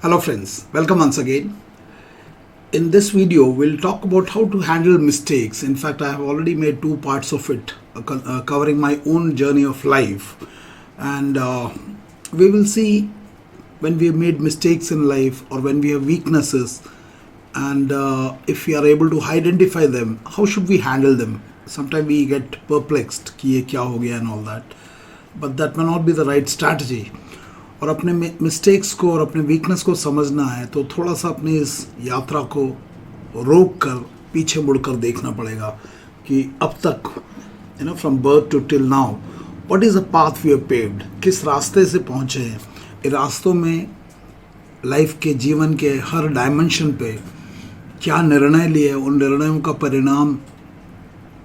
Hello friends, welcome once again. In this video, we'll talk about how to handle mistakes. In fact, I have already made two parts of it, covering my own journey of life. And we will see when we have made mistakes in life or when we have weaknesses, and if we are able to identify them, how should we handle them? Sometimes we get perplexed कि ये क्या हो गया and all that, but that may not be the right strategy. और अपने mistakes को और अपने वीकनेस को समझना है तो थोड़ा सा अपनी इस यात्रा को रोक कर पीछे मुड़कर देखना पड़ेगा कि अब तक from birth to till now what is a path we have paved, किस रास्ते से पहुँचे हैं। इन रास्तों में लाइफ के जीवन के हर डायमेंशन पे क्या निर्णय लिए, उन निर्णयों का परिणाम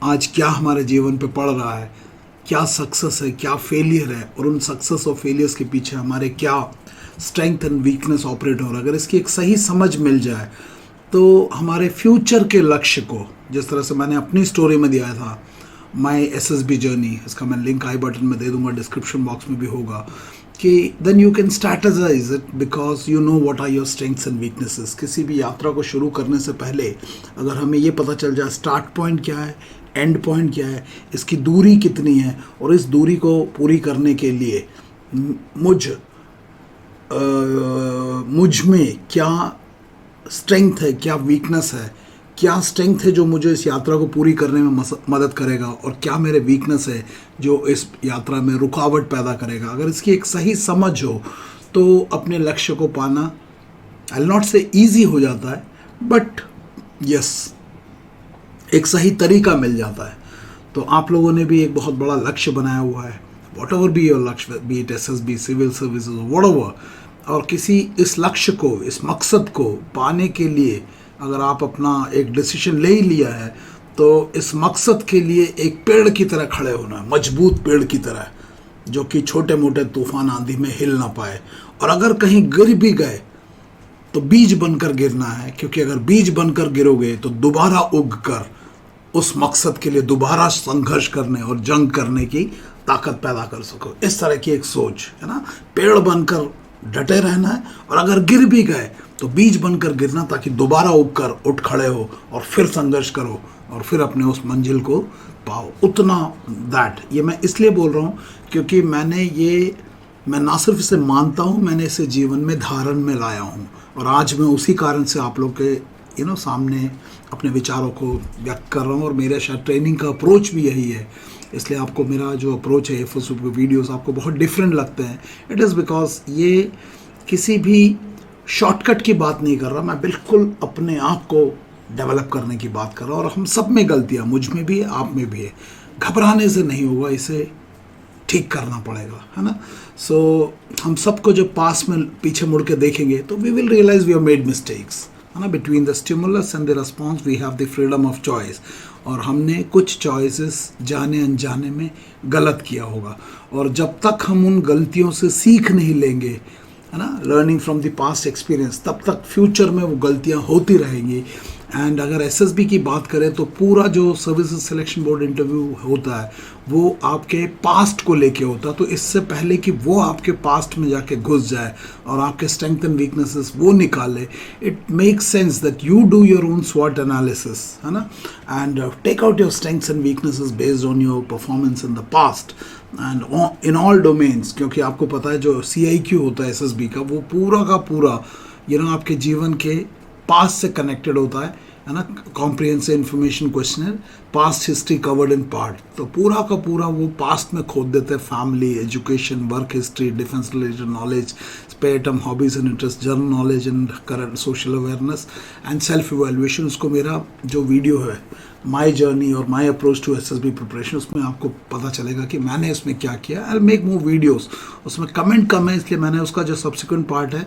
आज क्या हमारे जीवन पे पड़ रहा है, क्या सक्सेस है, क्या फेलियर है, और उन सक्सेस और फेलियर्स के पीछे हमारे क्या स्ट्रेंथ एंड वीकनेस ऑपरेट हो रहा है। अगर इसकी एक सही समझ मिल जाए तो हमारे फ्यूचर के लक्ष्य को, जिस तरह से मैंने अपनी स्टोरी में दिया था माई SSB जर्नी, इसका मैं लिंक आई बटन में दे दूंगा, डिस्क्रिप्शन बॉक्स में भी होगा, कि then you can strategise it because you know what are your strengths and weaknesses. किसी भी यात्रा को शुरू करने से पहले अगर हमें ये पता चल जाए स्टार्ट पॉइंट क्या है, एंड पॉइंट क्या है, इसकी दूरी कितनी है, और इस दूरी को पूरी करने के लिए मुझ में क्या स्ट्रेंथ है, क्या वीकनेस है, क्या स्ट्रेंथ है जो मुझे इस यात्रा को पूरी करने में मदद करेगा, और क्या मेरे वीकनेस है जो इस यात्रा में रुकावट पैदा करेगा। अगर इसकी एक सही समझ हो तो अपने लक्ष्य को पाना आई नॉट से ईजी हो जाता है, बट यस एक सही तरीका मिल जाता है। तो आप लोगों ने भी एक बहुत बड़ा लक्ष्य बनाया हुआ है, वॉट एवर बी योर लक्ष्य, be it SSB, civil services, whatever, और किसी इस लक्ष्य को, इस मकसद को पाने के लिए अगर आप अपना एक डिसीजन ले ही लिया है तो इस मकसद के लिए एक पेड़ की तरह खड़े होना है, मजबूत पेड़ की तरह, जो कि छोटे मोटे तूफान आंधी में हिल ना पाए, और अगर कहीं गिर भी गए तो बीज बनकर गिरना है, क्योंकि अगर बीज बनकर गिरोगे तो दोबारा उग कर उस मकसद के लिए दोबारा संघर्ष करने और जंग करने की ताकत पैदा कर सको। इस तरह की एक सोच है ना, पेड़ बनकर डटे रहना है, और अगर गिर भी गए तो बीज बनकर गिरना, ताकि दोबारा उगकर उठ खड़े हो और फिर संघर्ष करो और फिर अपने उस मंजिल को पाओ। उतना दैट, ये मैं इसलिए बोल रहा हूँ क्योंकि मैं ना सिर्फ इसे मानता हूँ, मैंने इसे जीवन में धारण में लाया हूँ, और आज मैं उसी कारण से आप लोग के सामने अपने विचारों को व्यक्त कर रहा हूँ। और मेरा शायद ट्रेनिंग का अप्रोच भी यही है, इसलिए आपको मेरा जो अप्रोच है FSB के वीडियोस आपको बहुत डिफरेंट लगते हैं। इट इज़ बिकॉज ये किसी भी शॉर्टकट की बात नहीं कर रहा, मैं बिल्कुल अपने आप को डेवलप करने की बात कर रहा हूँ। और हम सब में गलतियाँ, मुझ में भी है, आप में भी है, घबराने से नहीं होगा, इसे ठीक करना पड़ेगा, है ना। सो हम सबको जब पास में पीछे मुड़ के देखेंगे तो we will realise we have made mistakes, है ना। Between the stimulus and the response we have the freedom of choice, और हमने कुछ चॉइसेस जाने अनजाने में गलत किया होगा, और जब तक हम उन गलतियों से सीख नहीं लेंगे, है ना, learning from the past experience, तब तक फ्यूचर में वो गलतियां होती रहेंगी। एंड अगर SSB की बात करें तो पूरा जो सर्विसेज सिलेक्शन बोर्ड इंटरव्यू होता है वो आपके पास्ट को लेके होता है। तो इससे पहले कि वो आपके पास्ट में जाके घुस जाए और आपके स्ट्रेंथ एंड वीकनेसेस वो निकाले, it makes sense that you do your own स्वॉट एनालिसिस, है ना, and take out your strengths and weaknesses based on your performance in the past and in all domains. क्योंकि आपको पता है जो CIQ होता है SSB का, वो पूरा का पूरा आपके जीवन के पास्ट से कनेक्टेड होता है ना। Comprehensive information questionnaire, past history covered in part, तो पूरा का पूरा वो पास्ट में खोद देते हैं। Family, education, work history, defence related knowledge, spare term, hobbies and interest, general knowledge and current social awareness and self evaluation. उसको मेरा जो वीडियो है माई जर्नी और my approach to SSB preparation, उसमें आपको पता चलेगा कि मैंने इसमें क्या किया। आई मेक मोर वीडियोस, उसमें कमेंट कम है इसलिए मैंने उसका जो सब्सिक्वेंट पार्ट है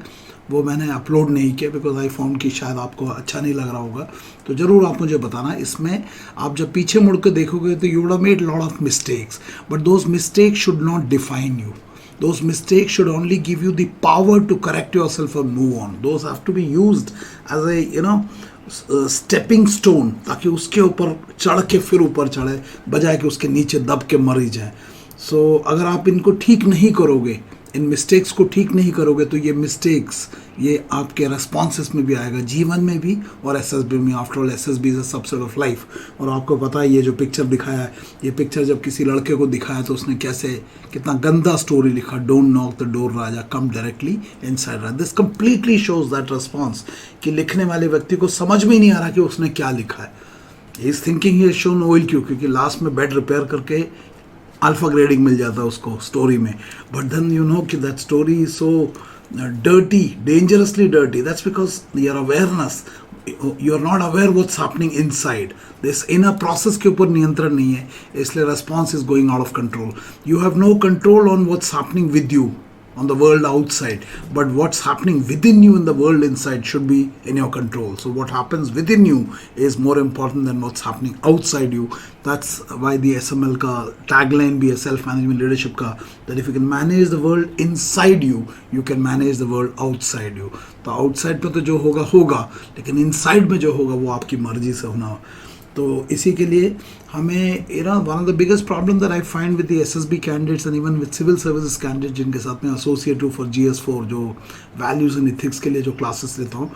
वो मैंने अपलोड नहीं किया, बिकॉज आई फाउंड कि शायद आपको अच्छा नहीं लग रहा होगा। तो ज़रूर आप मुझे बताना। इसमें आप जब पीछे मुड़ के देखोगे तो you would have made lot of mistakes, but those mistakes should not define you. Those mistakes should only give you the power to correct yourself and move on. Those have to be used as a stepping stone, ताकि उसके ऊपर चढ़ के फिर ऊपर चढ़े, बजाय कि उसके नीचे दब के मर ही जाए. सो अगर आप इनको ठीक नहीं करोगे इन मिस्टेक्स को ठीक नहीं करोगे तो ये मिस्टेक्स ये आपके रेस्पॉन्सेस में भी आएगा, जीवन में भी और एसएसबी में। After all SSB is a subset of life. और आपको पता है ये जो पिक्चर दिखाया है, ये पिक्चर जब किसी लड़के को दिखाया तो उसने कैसे कितना गंदा स्टोरी लिखा, don't knock the door Raja, come directly inside Raja. This completely shows that response कि लिखने वाले व्यक्ति को समझ में ही नहीं आ रहा कि उसने क्या लिखा है। इज थिंकिंग ही शोन ओइल क्योंकि लास्ट में बेड रिपेयर करके अल्फा ग्रेडिंग मिल जाता है उसको स्टोरी में। बट देन यू नो कि that story is so dirty, dangerously dirty. That's because your awareness, you are not aware what's happening inside. This inner process के ऊपर नियंत्रण नहीं है, इसलिए response is going out of control. You have no control on what's happening with you on the world outside, but what's happening within you in the world inside should be in your control. So what happens within you is more important than what's happening outside you. That's why the SML ka tagline bhi hai, self management leadership ka, that if you can manage the world inside you, you can manage the world outside you. तो outside पे तो जो होगा होगा, लेकिन inside में जो होगा वो आपकी मर्जी से होना। तो इसी के लिए हमें one of the biggest problem that I find with the SSB candidates and even with civil services candidate जिनके साथ में एसोसिएट हूँ फॉर GS4 जो वैल्यूज़ एंड इथिक्स के लिए जो क्लासेस लेता हूँ,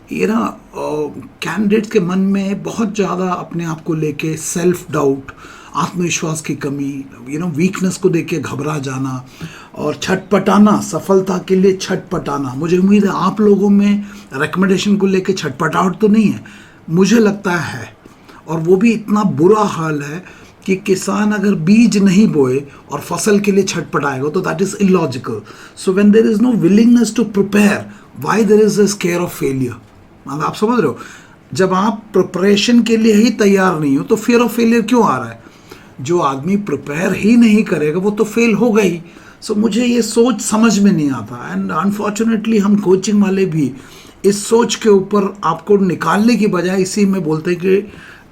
कैंडिडेट्स के मन में बहुत ज़्यादा अपने आप को लेके सेल्फ डाउट, आत्मविश्वास की कमी, वीकनेस को देख के घबरा जाना और छटपटाना, सफलता के लिए छटपटाना। मुझे उम्मीद है आप लोगों में रिकमेंडेशन को लेके छटपटाहट तो नहीं है, मुझे लगता है। और वो भी इतना बुरा हाल है कि किसान अगर बीज नहीं बोए और फसल के लिए छटपटाएगा तो that is illogical. So when there is no willingness to prepare, why there is a scare of failure. मतलब आप समझ रहे हो, जब आप प्रिपरेशन के लिए ही तैयार नहीं हो तो फियर ऑफ फेलियर क्यों आ रहा है? जो आदमी प्रिपेयर ही नहीं करेगा वो तो फेल होगा ही। सो मुझे ये सोच समझ में नहीं आता एंड अनफॉर्चुनेटली हम कोचिंग वाले भी इस सोच के ऊपर आपको निकालने की बजाय इसी में बोलते हैं कि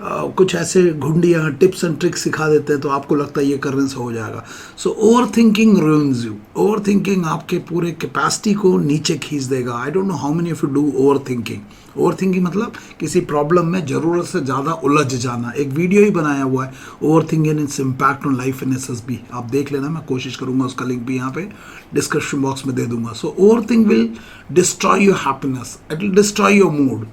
कुछ ऐसे घुंडियाँ टिप्स एंड ट्रिक्स सिखा देते हैं तो आपको लगता है ये करने से हो जाएगा। So over thinking ruins you. Over thinking आपके पूरे कैपेसिटी को नीचे खींच देगा। I don't know how many of you do over thinking. Over thinking मतलब किसी प्रॉब्लम में ज़रूरत से ज़्यादा उलझ जाना। एक वीडियो ही बनाया हुआ है over thinking and its impact on life in SSB, आप देख लेना, मैं कोशिश करूँगा उसका लिंक भी यहाँ पे डिस्क्रिप्शन बॉक्स में दे दूंगा। So over think will destroy your happiness, it will destroy your mood,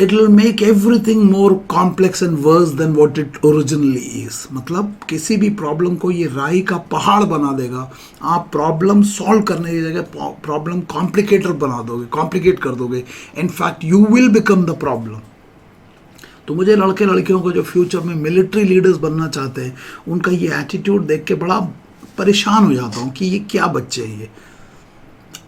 it will make everything more complex and worse than what it originally is। मतलब किसी भी प्रॉब्लम को ये राई का पहाड़ बना देगा। आप प्रॉब्लम सॉल्व करने की जगह प्रॉब्लम कॉम्प्लिकेटेड बना दोगे, कॉम्प्लिकेट कर दोगे। In fact you will become the problem. तो मुझे लड़के लड़कियों को जो फ्यूचर में मिलिट्री लीडर्स बनना चाहते हैं उनका ये एटीट्यूड देख के बड़ा परेशान हो जाता हूँ कि ये क्या बच्चे हैं। ये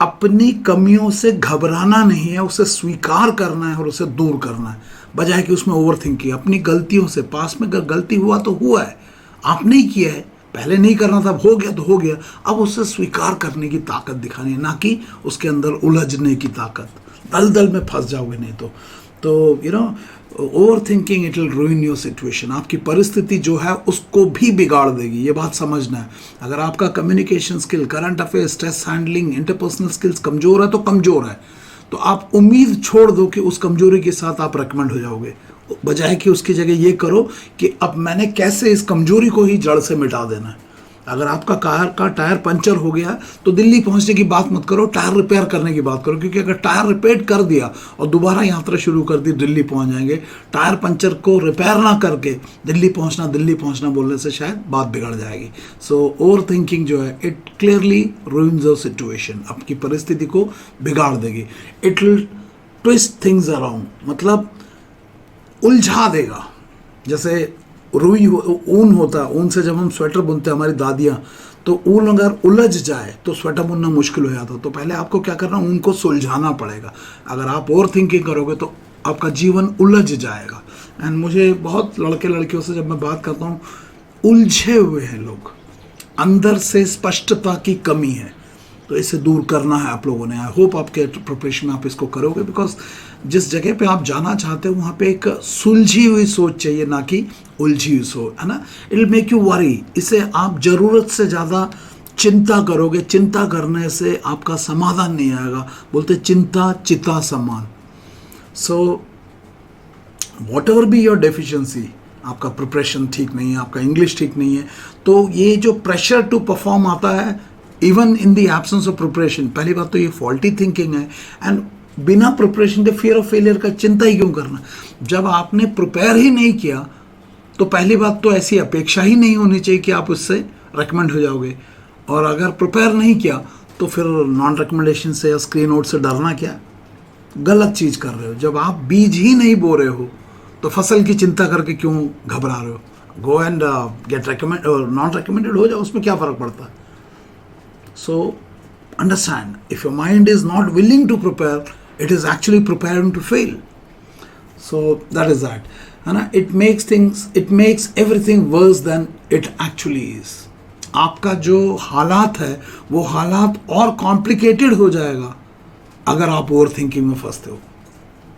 अपनी कमियों से घबराना नहीं है, उसे स्वीकार करना है और उसे दूर करना है, बजाय कि उसमें ओवर थिंक किया। अपनी गलतियों से, पास में अगर गलती हुआ तो हुआ है, आपने ही किया है, पहले नहीं करना था, हो गया तो हो गया। अब उसे स्वीकार करने की ताकत दिखानी है, ना कि उसके अंदर उलझने की ताकत। दलदल में फंस जाओगे नहीं तो over thinking it will रूइन your situation. आपकी परिस्थिति जो है उसको भी बिगाड़ देगी, ये बात समझना है। अगर आपका communication skill, current affair, stress handling, interpersonal skills कमज़ोर है तो कमज़ोर है, तो आप उम्मीद छोड़ दो कि उस कमज़ोरी के साथ आप रिकमेंड हो जाओगे, बजाय कि उसकी जगह ये करो कि अब मैंने कैसे इस कमज़ोरी को ही जड़ से मिटा देना है। अगर आपका कार का टायर पंचर हो गया तो दिल्ली पहुंचने की बात मत करो, टायर रिपेयर करने की बात करो, क्योंकि अगर टायर रिपेयर कर दिया और दोबारा यात्रा शुरू कर दी दिल्ली पहुंच जाएंगे। टायर पंचर को रिपेयर ना करके दिल्ली पहुंचना बोलने से शायद बात बिगड़ जाएगी। सो ओवर थिंकिंग जो है it clearly ruins the situation, आपकी परिस्थिति को बिगाड़ देगी। It will twist things around, मतलब उलझा देगा। जैसे रुई ऊन होता है, ऊन से जब हम स्वेटर बुनते हैं हमारी दादियाँ, तो ऊन अगर उलझ जाए तो स्वेटर बुनना मुश्किल हो जाता। तो पहले आपको क्या करना, ऊन को सुलझाना पड़ेगा। अगर आप ओवर थिंकिंग करोगे तो आपका जीवन उलझ जाएगा। एंड मुझे बहुत लड़के लड़कियों से जब मैं बात करता हूँ, उलझे हुए हैं लोग, अंदर से स्पष्टता की कमी है, तो इसे दूर करना है आप लोगों ने। आई होप आपके प्रिपरेशन में आप इसको करोगे, बिकॉज जिस जगह पे आप जाना चाहते हो वहाँ पे एक सुलझी हुई सोच चाहिए, ना कि उलझी हुई सोच, है ना। It will make you worry. इसे आप ज़रूरत से ज़्यादा चिंता करोगे, चिंता करने से आपका समाधान नहीं आएगा। बोलते चिंता चिता समान। So what ever be your deficiency, आपका प्रिपरेशन ठीक नहीं है, आपका इंग्लिश ठीक नहीं है, तो ये जो प्रेशर टू परफॉर्म आता है even in the absence of preparation. पहली बात तो ये फॉल्टी थिंकिंग है। एंड बिना प्रिपरेशन के फियर ऑफ फेलियर का चिंता ही क्यों करना। जब आपने प्रिपेयर ही नहीं किया तो पहली बात तो ऐसी अपेक्षा ही नहीं होनी चाहिए कि आप उससे रेकमेंड हो जाओगे। और अगर प्रिपेयर नहीं किया तो फिर नॉन रिकमेंडेशन से या स्क्रीन आउट से डरना क्या, गलत चीज़ कर रहे हो। जब आप बीज ही नहीं बो रहे हो तो फसल की चिंता करके क्यों घबरा रहे हो। गो एंड गेट रिकमेंड और नॉन रिकमेंडेड हो जाओ, उसमें क्या फ़र्क पड़ता है। So understand, if your mind is not willing to prepare, it is actually preparing to fail. So that is that, है ना। It makes everything worse than it actually is. आपका जो हालात है वो हालात और कॉम्प्लिकेटेड हो जाएगा अगर आप ओवर थिंकिंग में फंसते हो।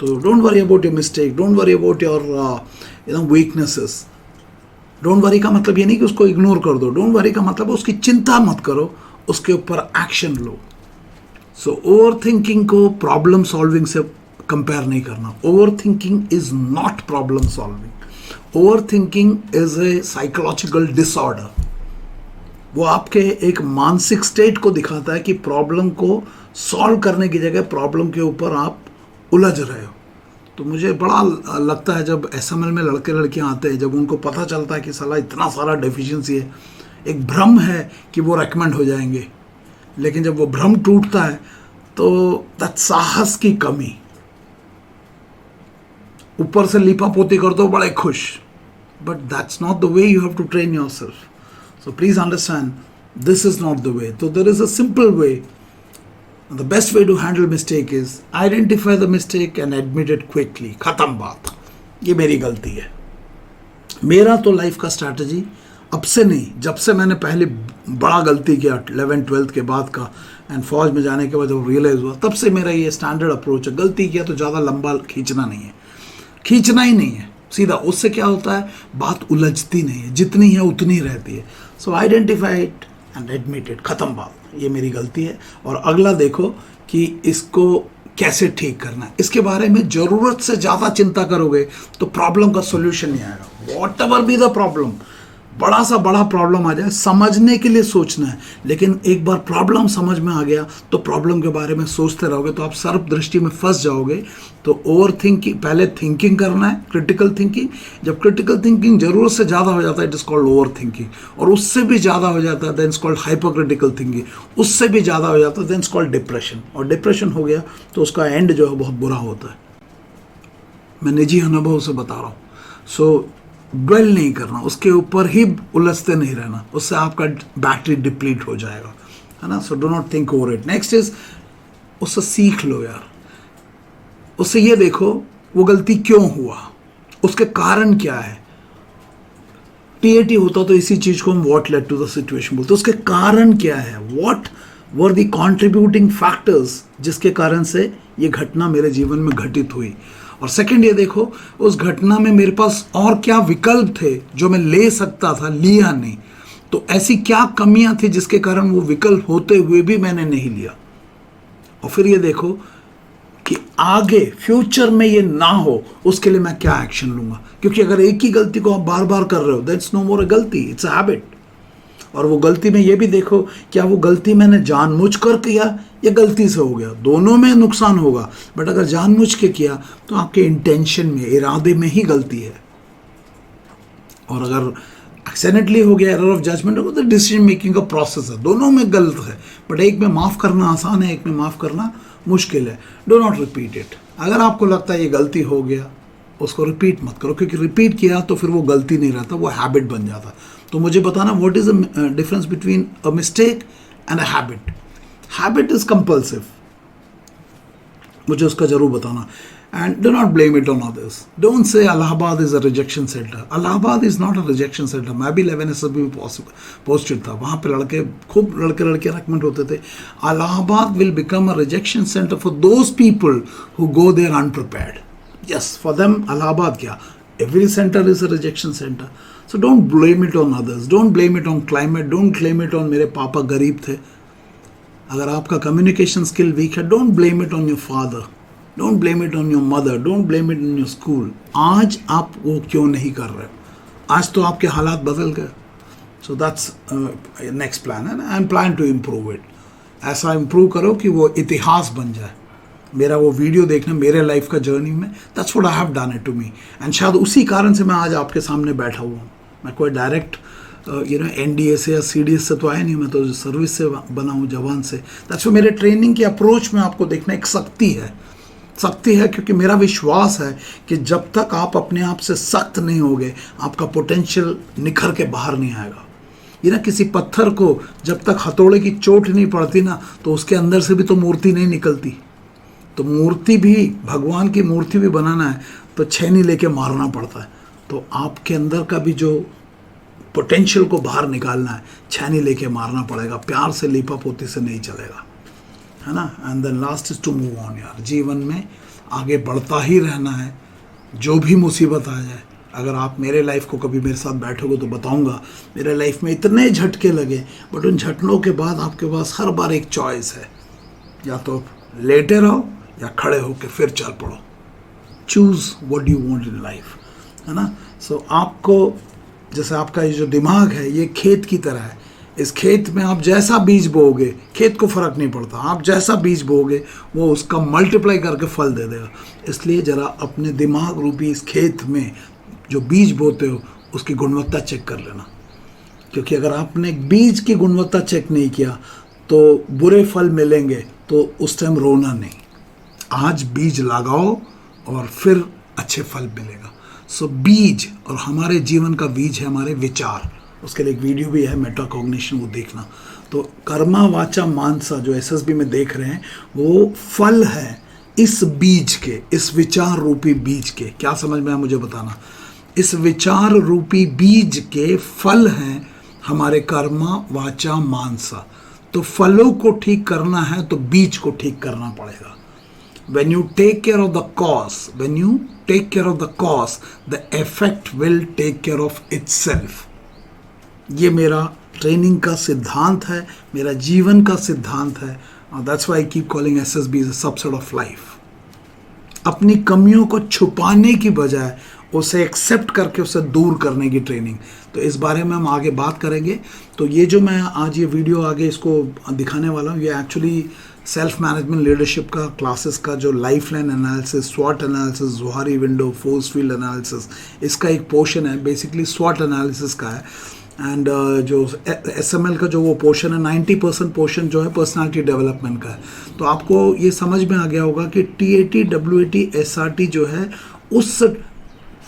तो don't worry about your mistake, don't worry about your weaknesses. Don't worry का मतलब ये नहीं कि उसको इग्नोर कर दो। डोंट वरी का मतलब उसकी चिंता मत करो, उसके ऊपर एक्शन लो। सो ओवर थिंकिंग को प्रॉब्लम सॉल्विंग से कंपेयर नहीं करना। Over thinking is not problem solving. Over thinking is a psychological disorder. वो आपके एक मानसिक स्टेट को दिखाता है कि प्रॉब्लम को सॉल्व करने की जगह प्रॉब्लम के ऊपर आप उलझ रहे हो। तो मुझे बड़ा लगता है जब एसएमएल में लड़के लड़कियां आते हैं, जब उनको पता चलता है कि साला इतना सारा डेफिशिएंसी है, एक भ्रम है कि वो रेकमेंड हो जाएंगे, लेकिन जब वो भ्रम टूटता है तो दैट साहस की कमी, ऊपर से लीपा पोती कर दो बड़े खुश, but that's not the way you have to train yourself. So please understand, this is not the way. So there is a simple way. The best way to handle mistake is identify the mistake and admit it quickly. खत्म बात, ये मेरी गलती है। मेरा तो life का strategy अब से नहीं, जब से मैंने पहले बड़ा गलती किया 11th-12th के बाद का एंड फौज में जाने के बाद जब रियलाइज हुआ, तब से मेरा ये स्टैंडर्ड अप्रोच है। गलती किया तो ज़्यादा लंबा खींचना नहीं है, खींचना ही नहीं है सीधा। उससे क्या होता है, बात उलझती नहीं है, जितनी है उतनी रहती है। सो identify it and admit it, ख़त्म बात, ये मेरी गलती है। और अगला देखो कि इसको कैसे ठीक करना है। इसके बारे में ज़रूरत से ज़्यादा चिंता करोगे तो प्रॉब्लम का सोल्यूशन नहीं आएगा। What ever be the problem, बड़ा सा बड़ा प्रॉब्लम आ जाए, समझने के लिए सोचना है। लेकिन एक बार प्रॉब्लम समझ में आ गया तो प्रॉब्लम के बारे में सोचते रहोगे तो आप सर्प दृष्टि में फंस जाओगे। तो ओवर थिंकिंग, पहले थिंकिंग करना है, क्रिटिकल थिंकिंग। जब क्रिटिकल थिंकिंग जरूरत से ज़्यादा हो जाता है, it is called overthinking. और उससे भी ज़्यादा हो जाता है, then it's called hyper critical thinking. उससे भी ज़्यादा हो जाता है, देन इट्स कॉल्ड डिप्रेशन। और डिप्रेशन हो गया तो उसका एंड जो है बहुत बुरा होता है। मैं निजी अनुभव से बता रहा हूँ। सो ड्वेल नहीं करना, उसके ऊपर ही उलझते नहीं रहना, उससे आपका बैटरी डिप्लीट हो जाएगा, है ना। So do not think over it. Next is, उससे सीख लो यार। उससे ये देखो वो गलती क्यों हुआ, उसके कारण क्या है। टीएटी होता तो इसी चीज को हम what led to the situation बोलते। उसके कारण क्या है, what were the contributing factors जिसके कारण से ये घटना मेरे जीवन में घटित हुई। और सेकंड ये देखो, उस घटना में मेरे पास और क्या विकल्प थे जो मैं ले सकता था, लिया नहीं। तो ऐसी क्या कमियां थी जिसके कारण वो विकल्प होते हुए भी मैंने नहीं लिया। और फिर ये देखो कि आगे फ्यूचर में ये ना हो उसके लिए मैं क्या एक्शन लूंगा। क्योंकि अगर एक ही गलती को आप बार बार कर रहे हो, दैट्स नो मोर अ गलती, इट्स अ हैबिट। और वो गलती में ये भी देखो, क्या वो गलती मैंने जानबूझकर किया या गलती से हो गया। दोनों में नुकसान होगा, बट अगर जानबूझ के किया तो आपके इंटेंशन में, इरादे में ही गलती है। और अगर एक्सीडेंटली हो गया, एरर ऑफ जजमेंट होगा, तो डिसीजन मेकिंग का प्रोसेस है, दोनों में गलत है। बट एक में माफ़ करना आसान है, एक में माफ़ करना मुश्किल है। Do not repeat it. अगर आपको लगता है ये गलती हो गया, उसको रिपीट मत करो, क्योंकि रिपीट किया तो फिर वो गलती नहीं रहता, वो हैबिट बन जाता। तो मुझे बताना, what is the difference between a mistake and a habit. Habit is compulsive, मुझे उसका जरूर बताना। And do not blame it on others. Don't say Allahabad is a rejection centre. Allahabad is not a rejection centre. मैं भी 11SSB में posted था, वहाँ पे खूब लड़के रेकमेंड होते थे। Allahabad will become a rejection centre for those people who go there unprepared. Yes, for them, Allahabad kya? Every center is a rejection center. So don't blame it on others. Don't blame it on climate. Don't blame it on मेरे पापा गरीब थे. अगर आपका communication skill weak है, don't blame it on your father. Don't blame it on your mother. Don't blame it on your school. आज आप वो क्यों नहीं कर रहे हो? आज तो आपके हालात बदल गए. सो दैट्स नेक्स्ट प्लान है, I am plan to improve it. ऐसा इम्प्रूव करो कि वो इतिहास बन जाए। मेरा वो वीडियो देखना मेरे लाइफ का जर्नी में, that's what I have done it to me. And शायद उसी कारण से मैं आज आपके सामने बैठा हुआ हूँ। मैं कोई डायरेक्ट NDA से या CDS से तो आया नहीं, मैं तो सर्विस से बना हूँ, जवान से। दैट्स मेरे ट्रेनिंग की अप्रोच में आपको देखना एक शक्ति है। शक्ति है क्योंकि मेरा विश्वास है कि जब तक आप अपने आप से सख्त नहीं होगे, आपका पोटेंशियल निखर के बाहर नहीं आएगा। ये ना, किसी पत्थर को जब तक हथौड़े की चोट नहीं पड़ती ना, तो उसके अंदर से भी तो मूर्ति नहीं निकलती। तो मूर्ति भी, भगवान की मूर्ति भी बनाना है तो छेनी लेके मारना पड़ता है। तो आपके अंदर का भी जो पोटेंशियल को बाहर निकालना है, छेनी लेके मारना पड़ेगा। प्यार से लीपा पोती से नहीं चलेगा, है ना। And then last is to move on. यार, जीवन में आगे बढ़ता ही रहना है, जो भी मुसीबत आ जाए। अगर आप मेरे लाइफ को कभी मेरे साथ बैठोगे तो बताऊंगा, मेरे लाइफ में इतने झटके लगे, बट उन झटकों के बाद आपके पास हर बार एक चॉइस है, या तो लेटे रहो या खड़े होकर फिर चल पड़ो। Choose what you want in life, है ना। सो आपको, जैसे आपका ये जो दिमाग है, ये खेत की तरह है। इस खेत में आप जैसा बीज बोओगे, खेत को फर्क नहीं पड़ता, आप जैसा बीज बोओगे वो उसका मल्टीप्लाई करके फल दे देगा। इसलिए ज़रा अपने दिमाग रूपी इस खेत में जो बीज बोते हो उसकी गुणवत्ता चेक कर लेना। क्योंकि अगर आपने बीज की गुणवत्ता चेक नहीं किया तो बुरे फल मिलेंगे, तो उस टाइम रोना नहीं। आज बीज लगाओ और फिर अच्छे फल मिलेगा। सो बीज, और हमारे जीवन का बीज है हमारे विचार। उसके लिए एक वीडियो भी है, मेटाकॉग्निशन, वो देखना। तो कर्मा वाचा मानसा जो SSB में देख रहे हैं, वो फल है इस बीज के, इस विचार रूपी बीज के। क्या समझ में आया मुझे बताना। इस विचार रूपी बीज के फल हैं हमारे कर्मा वाचा मानसा। तो फलों को ठीक करना है तो बीज को ठीक करना पड़ेगा। When you take care of the cause, when you take care of the cause, the effect will take care of itself. ये मेरा ट्रेनिंग का सिद्धांत है, मेरा जीवन का सिद्धांत है। That's why I keep calling SSB as a subset of life. अपनी कमियों को छुपाने की बजाय उसे एक्सेप्ट करके उसे दूर करने की ट्रेनिंग। तो इस बारे में हम आगे बात करेंगे। तो ये जो मैं आज ये वीडियो आगे इसको दिखाने वाला हूँ, ये एक्चुअली सेल्फ मैनेजमेंट लीडरशिप का क्लासेस का जो लाइफ लाइन एनालिसिस, स्वॉट analysis, Johari window, force field analysis, इसका एक पोर्शन है। बेसिकली स्वॉट एनालिसिस का है। एंड जो SML का जो वो पोर्शन है, 90% पोर्शन जो है पर्सनालिटी डेवलपमेंट का है। तो आपको ये समझ में आ गया होगा कि TAT, WAT, SRT जो है उस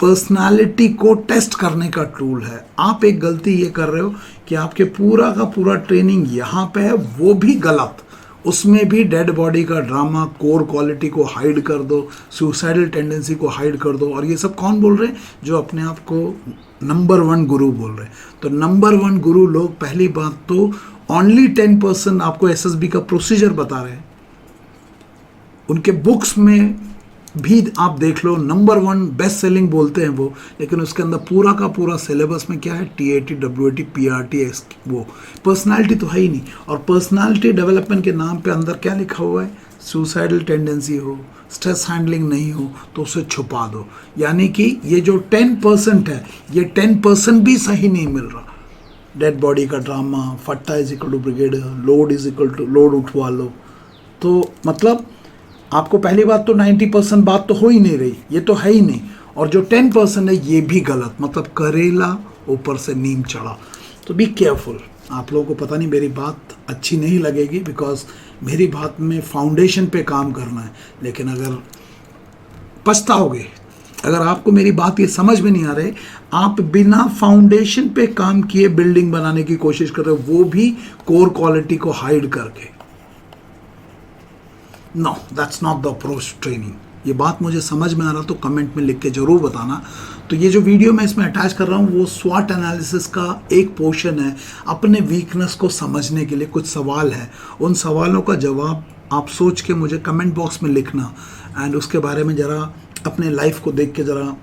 पर्सनालिटी को टेस्ट करने का टूल है। आप एक गलती ये कर रहे हो कि आपके पूरा का पूरा ट्रेनिंग यहाँ पे है, वो भी गलत। उसमें भी डेड बॉडी का ड्रामा, कोर क्वालिटी को हाइड कर दो, सुसाइडल टेंडेंसी को हाइड कर दो। और ये सब कौन बोल रहे हैं? जो अपने आप को नंबर 1 गुरु बोल रहे हैं। तो नंबर 1 गुरु लोग, पहली बात तो ओनली 10% आपको SSB का प्रोसीजर बता रहे हैं। उनके बुक्स में भी आप देख लो, नंबर 1 बेस्ट सेलिंग बोलते हैं वो, लेकिन उसके अंदर पूरा का पूरा सिलेबस में क्या है? TAT, WAT, PRT, वो पर्सनालिटी तो है ही नहीं। और पर्सनालिटी डेवलपमेंट के नाम पे अंदर क्या लिखा हुआ है? सुसाइडल टेंडेंसी हो, स्ट्रेस हैंडलिंग नहीं हो तो उसे छुपा दो। यानी कि ये जो 10% है, ये 10% भी सही नहीं मिल रहा। डेड बॉडी का ड्रामा, फट्टा is equal to brigade, load is equal to load उठवा लो। तो मतलब आपको पहली बात तो 90% बात तो हो ही नहीं रही, ये तो है ही नहीं। और जो 10% है ये भी गलत, मतलब करेला ऊपर से नीम चढ़ा। तो बी केयरफुल। आप लोगों को पता नहीं मेरी बात अच्छी नहीं लगेगी, बिकॉज मेरी बात में फाउंडेशन पे काम करना है। लेकिन अगर पछताओगे, अगर आपको मेरी बात ये समझ में नहीं आ रही, आप बिना फाउंडेशन पे काम किए बिल्डिंग बनाने की कोशिश कर रहे हो, वो भी कोर क्वालिटी को हाइड करके। No, that's not the approach training. ये बात मुझे समझ में आ रहा तो कमेंट में लिख के जरूर बताना। तो ये जो वीडियो मैं इसमें अटैच कर रहा हूँ वो स्वॉट एनालिसिस का एक पोर्शन है। अपने वीकनेस को समझने के लिए कुछ सवाल है, उन सवालों का जवाब आप सोच के मुझे कमेंट बॉक्स में लिखना। एंड उसके बारे में ज़रा अपने लाइफ को देख के ज़रा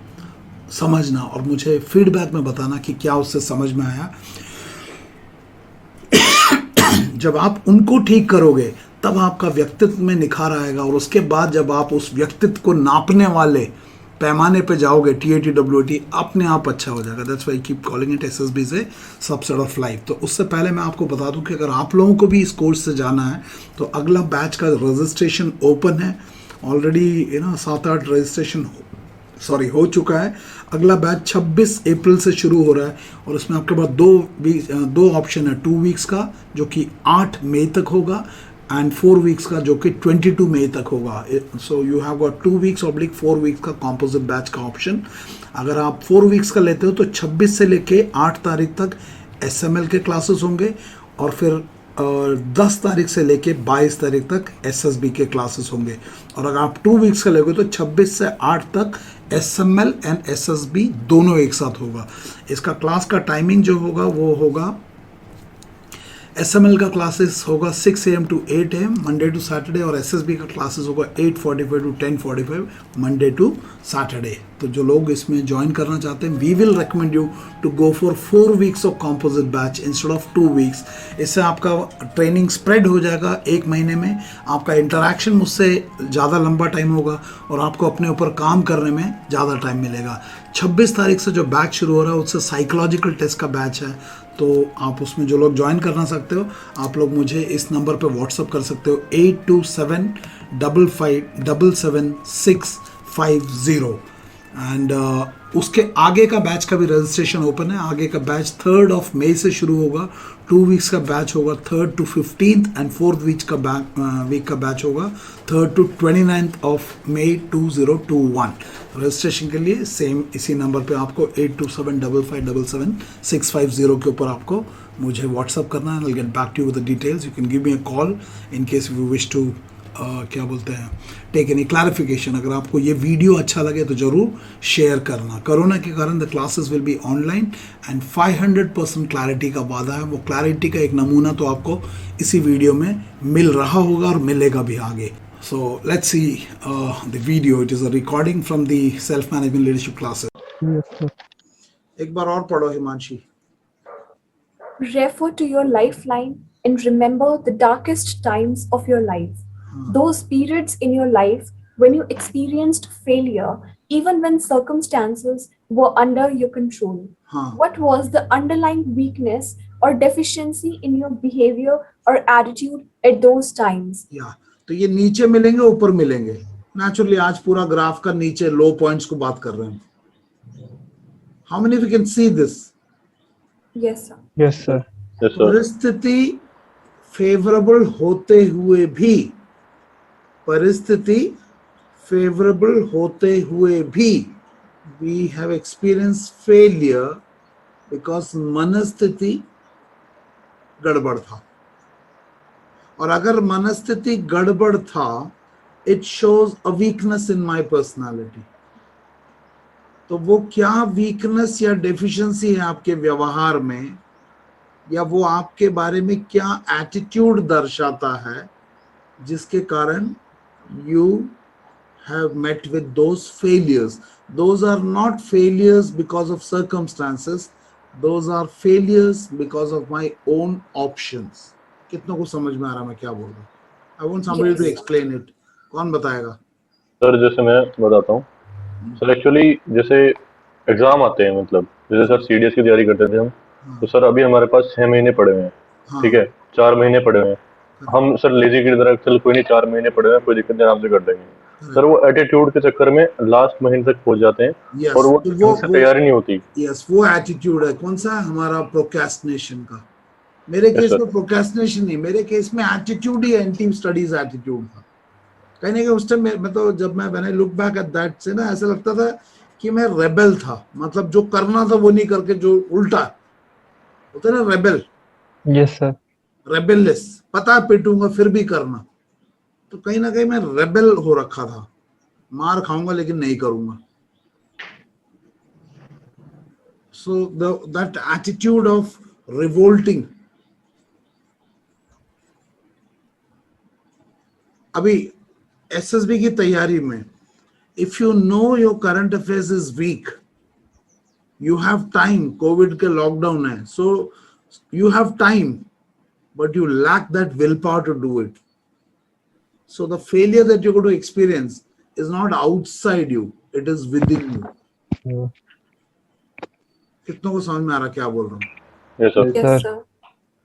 समझना और मुझे फीडबैक में बताना कि क्या उससे समझ में आया। जब आप उनको ठीक करोगे तब आपका व्यक्तित्व में निखार आएगा। और उसके बाद जब आप उस व्यक्तित्व को नापने वाले पैमाने पे जाओगे, टीएटी डब्ल्यूटी अपने आप अच्छा हो जाएगा। That's why keep calling it SSB से सबसेट ऑफ लाइफ। तो उससे पहले मैं आपको बता दूं कि अगर आप लोगों को भी इस कोर्स से जाना है तो अगला बैच का रजिस्ट्रेशन ओपन है ऑलरेडी। 7-8 रजिस्ट्रेशन हो चुका है। अगला बैच 26 अप्रैल से शुरू हो रहा है और उसमें आपके पास दो ऑप्शन है, 2 वीक्स का जो कि 8 मई तक होगा एंड 4 वीक्स का जो कि 22 मई तक होगा। सो you have got 2 weeks oblique 4 weeks का कॉम्पोजिट बैच का ऑप्शन। अगर आप 4 वीक्स का लेते हो तो 26 से लेके 8 तारीख तक एसएमएल के क्लासेस होंगे और फिर 10 तारीख से लेके 22 तारीख तक एसएसबी के क्लासेस होंगे। और अगर आप 2 वीक्स का लेगे तो 26 से 8 तक एसएमएल एंड एसएसबी दोनों एक साथ होगा। इसका क्लास का टाइमिंग जो होगा वो होगा, एसएमएल का क्लासेस होगा 6 AM to 8 AM Monday to Saturday और एसएसबी का क्लासेस होगा 8:45 to 10:45 मंडे टू सैटरडे। तो जो लोग इसमें ज्वाइन करना चाहते हैं, we will recommend you to go for 4 weeks of composite batch instead of 2 weeks. इससे आपका ट्रेनिंग स्प्रेड हो जाएगा 1 महीने में, आपका इंटरेक्शन मुझसे ज़्यादा लंबा टाइम होगा और आपको अपने ऊपर काम करने में ज़्यादा टाइम मिलेगा। 26 तारीख से जो बैच शुरू हो रहा है उससे साइकोलॉजिकल टेस्ट का बैच है, तो आप उसमें जो लोग ज्वाइन करना सकते हो आप लोग मुझे इस नंबर पे व्हाट्सअप कर सकते हो 8275577650 एंड उसके आगे का बैच का भी रजिस्ट्रेशन ओपन है। आगे का बैच 3 मई से शुरू होगा, 2 वीक्स का बैच होगा 3 to 15 एंड 4th वीक का बैच होगा 3 to 29 मई 2021। रजिस्ट्रेशन के लिए सेम इसी नंबर पे आपको 8275577650 के ऊपर आपको मुझे व्हाट्सअप करना है। I will get back to you with the details. You can give me a call in case you wish to क्या बोलते हैं टेक एनी क्लैरिफिकेशन। अगर आपको ये वीडियो अच्छा लगे तो ज़रूर शेयर करना। कोरोना के कारण the classes will be online and 500% clarity का वादा है। वो क्लैरिटी का एक नमूना तो आपको इसी वीडियो में मिल रहा होगा और मिलेगा भी आगे। So let's see the video. It is a recording from the self-management leadership classes. Yes, sir. एक बार और पढ़ो Himanshi. Refer to your lifeline and remember the darkest times of your life. Those periods in your life when you experienced failure, even when circumstances were under your control. What was the underlying weakness or deficiency in your behavior or attitude at those times? Yeah. तो ये नीचे मिलेंगे ऊपर मिलेंगे naturally. आज पूरा graph का नीचे लो पॉइंट्स को बात कर रहे हैं। How many we can see this? Yes, sir. Yes, sir. Yes, sir. परिस्थिति फेवरेबल होते हुए भी we have experienced failure because मनस्थिति गड़बड़ था। और अगर मनस्थिति गड़बड़ था, it shows a weakness in my personality. तो वो क्या वीकनेस या डेफिशिएंसी है आपके व्यवहार में, या वो आपके बारे में क्या एटीट्यूड दर्शाता है जिसके कारण you have met with those failures. Those are not failures because of circumstances, those are failures because of my own options. कितनों को समझ में आ रहा मैं क्या बोल रहा हूँ? I want somebody to explain it. कौन बताएगा? सर जैसे मैं बताता हूँ सर, एक्चुअली जैसे एग्जाम आते हैं, मतलब जैसे सर सीडीएस की तैयारी करते थे हम, तो सर अभी हमारे पास 6 महीने पड़े हुए हैं। ठीक है, 4 महीने पड़े हुए हैं। हम सर लेजी की तरह चल कोई नहीं 4 महीने पड़े हुए हैं, कोई दिक्कत नहीं, आराम से कर देंगे। सर वो एटीट्यूड के चक्कर में लास्ट महीने तक पहुंच जाते हैं और वो तैयारी नहीं होती। यस, वो एटीट्यूड है। कौन सा? हमारा प्रोक्रेस्टिनेशन का। मेरे केस में प्रोक्रेस्टिनेशन नहीं, मेरे केस में एटीट्यूड ही एंटी स्टडीज एटीट्यूड था। कहीं ना कहीं उस टाइम मैं तो जब मैं when I look back at that से ना, ऐसा लगता था कि मैं रेबल था। मतलब जो करना था वो नहीं करके जो उल्टा होता है ना, रेबल। Yes sir. रेबेललेस, पता पिटूंगा फिर भी करना। तो कहीं ना कहीं मैं रेबल हो रखा था। मार खाऊंगा लेकिन नहीं करूंगा। So that attitude of revolting. अभी एसएसबी की तैयारी में, if you know your current affairs is weak, you have time. COVID के लॉकडाउन है, so you have time, but you lack that will power to do it. So the failure that you're going to experience is not outside you, it is within you. Yeah. कितनों को समझ में आ रहा क्या बोल रहा हूँ? Yes, sir. Yes, Yes, sir. sir.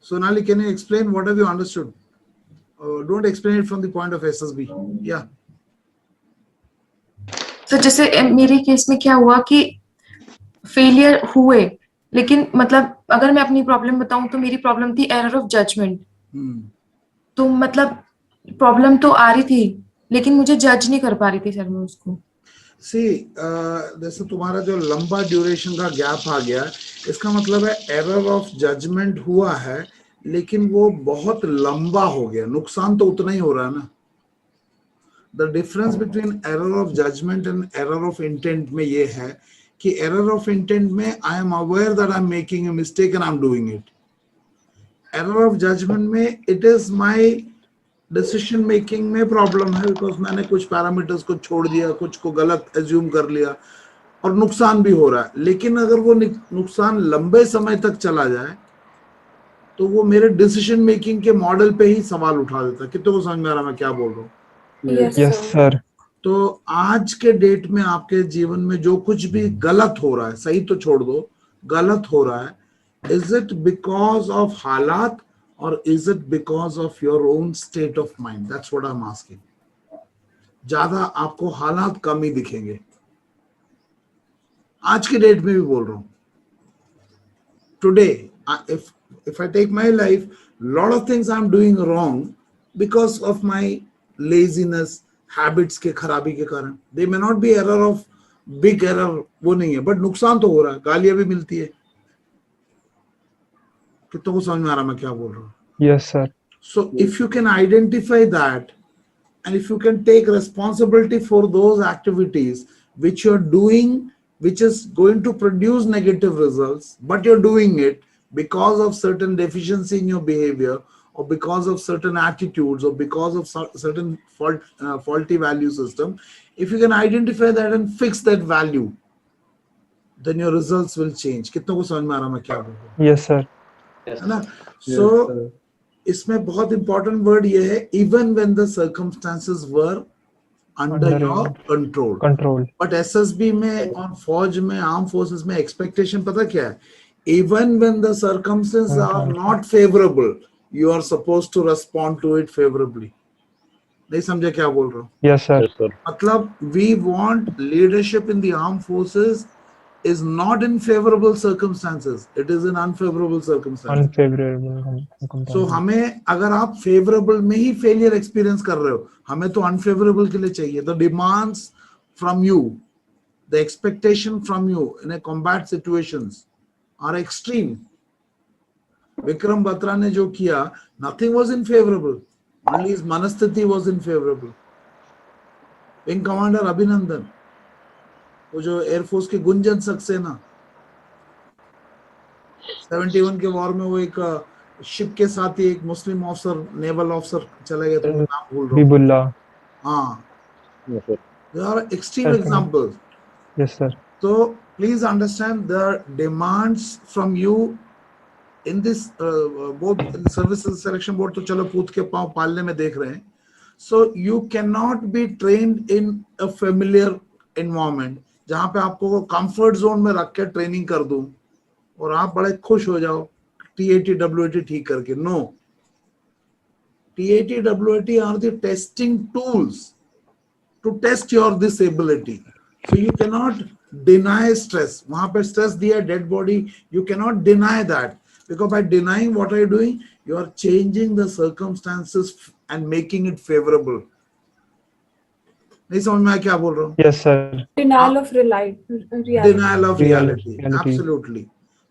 Sonali, can you explain what have you understood? Don't explain it from the point of SSB. Yeah. तो जैसे मेरे केस में क्या हुआ कि फेलियर हुए, लेकिन मतलब अगर मैं अपनी प्रॉब्लम बताऊं तो मेरी प्रॉब्लम थी एरर ऑफ जजमेंट। तो मतलब प्रॉब्लम तो आ रही थी लेकिन मुझे जज नहीं कर पा रही थी सर मैं उसको। सी जैसे तुम्हारा जो लंबा ड्यूरेशन का गैप आ गया, इसका मतलब है एरर ऑफ जजमेंट हुआ है लेकिन वो बहुत लंबा हो गया, नुकसान तो उतना ही हो रहा है ना। The difference between error of judgement and error of intent में ये है कि एरर ऑफ इंटेंट में I am aware that I am making a mistake and I am doing it. Error of judgement में it is my decision making में problem है, because मैंने कुछ पैरामीटर्स को छोड़ दिया, कुछ को गलत एज्यूम कर लिया और नुकसान भी हो रहा है। लेकिन अगर वो नुकसान लंबे समय तक चला जाए तो वो मेरे डिसीजन मेकिंग के मॉडल पे ही सवाल उठा देता है। कितने को समझ में आ रहा मैं क्या बोल रहा हूँ? Yes, Yes, sir. sir. तो आज के डेट में आपके जीवन में जो कुछ भी गलत हो रहा है, सही तो छोड़ दो, गलत हो रहा है, इज इट बिकॉज ऑफ हालात और is it because of your own state of mind? That's what I am asking. ज्यादा आपको हालात कम ही दिखेंगे, आज के डेट में भी बोल रहा हूं। Today if I take my life, lot of things I'm doing wrong because of my laziness, habits के खराबी के कारण। They may not be error of big error, वो नहीं है, बट नुकसान तो हो रहा है, गालियां भी मिलती है। कितनों को समझ में आ रहा मैं क्या बोल रहा हूँ? Yes, sir. So if you can identify that and if you can take responsibility for those activities which you're doing, which is going to produce negative results, but you're doing it because of certain deficiency in your behavior or because of certain attitudes or because of certain faulty value system, if you can identify that and fix that value, then your results will change. कितनों को समझ में आ रहा मैं क्या बोल रहा हूँ? Yes, sir. है ना? So इसमें बहुत इंपॉर्टेंट वर्ड ये है, even when the circumstances were under your control. Control. But SSB में और फौज में, आर्म फोर्सेस में एक्सपेक्टेशन पता क्या है? Even when the circumstances are not favourable, you are supposed to respond to it favourably. नहीं समझे क्या बोल रहा हूँ? Yes, sir. Yes, sir. मतलब we want leadership in the arm forces is not in favorable circumstances, it is in unfavorable circumstances. Unfavorable So circumstances. हमें, अगर आप फेवरेबल में ही फेलियर एक्सपीरियंस कर रहे हो, हमें तो अनफेवरेबल के लिए चाहिए। The demands from you, the expectation from you in a combat situations are extreme. Vikram Batra ने जो किया, nothing was in favourable, only his मनस्थिति was in favourable. Wing commander Abhinandan, वो जो एयरफोर्स के गुंजन सक्सेना, 71 के वॉर में वो एक शिप के साथ ही एक मुस्लिम ऑफिसर, नेवल ऑफिसर चला गया था, नाम भूल रहा हूँ। Bibullah. हाँ, Yes, sir. there are extreme Yes, sir. examples. Yes, sir. So please understand the demands from you in this both services selection board तो चलो पूत के पाँव पालने में देख रहे हैं। So you cannot be trained in a familiar environment जहाँ पे आपको कंफर्ट जोन में रख के ट्रेनिंग कर दूं और आप बड़े खुश हो जाओ TAT WAT ठीक करके। No, TAT WAT are the testing tools to test your this ability. So you cannot deny stress. वहां पे stress दिया, dead body, you cannot deny that, because by denying, what are you doing? You are changing the circumstances and making it favorable. नहीं समझ में आया क्या बोल रहा हूँ? Yes, sir. Denial of reality. Denial of reality. Reality. Absolutely.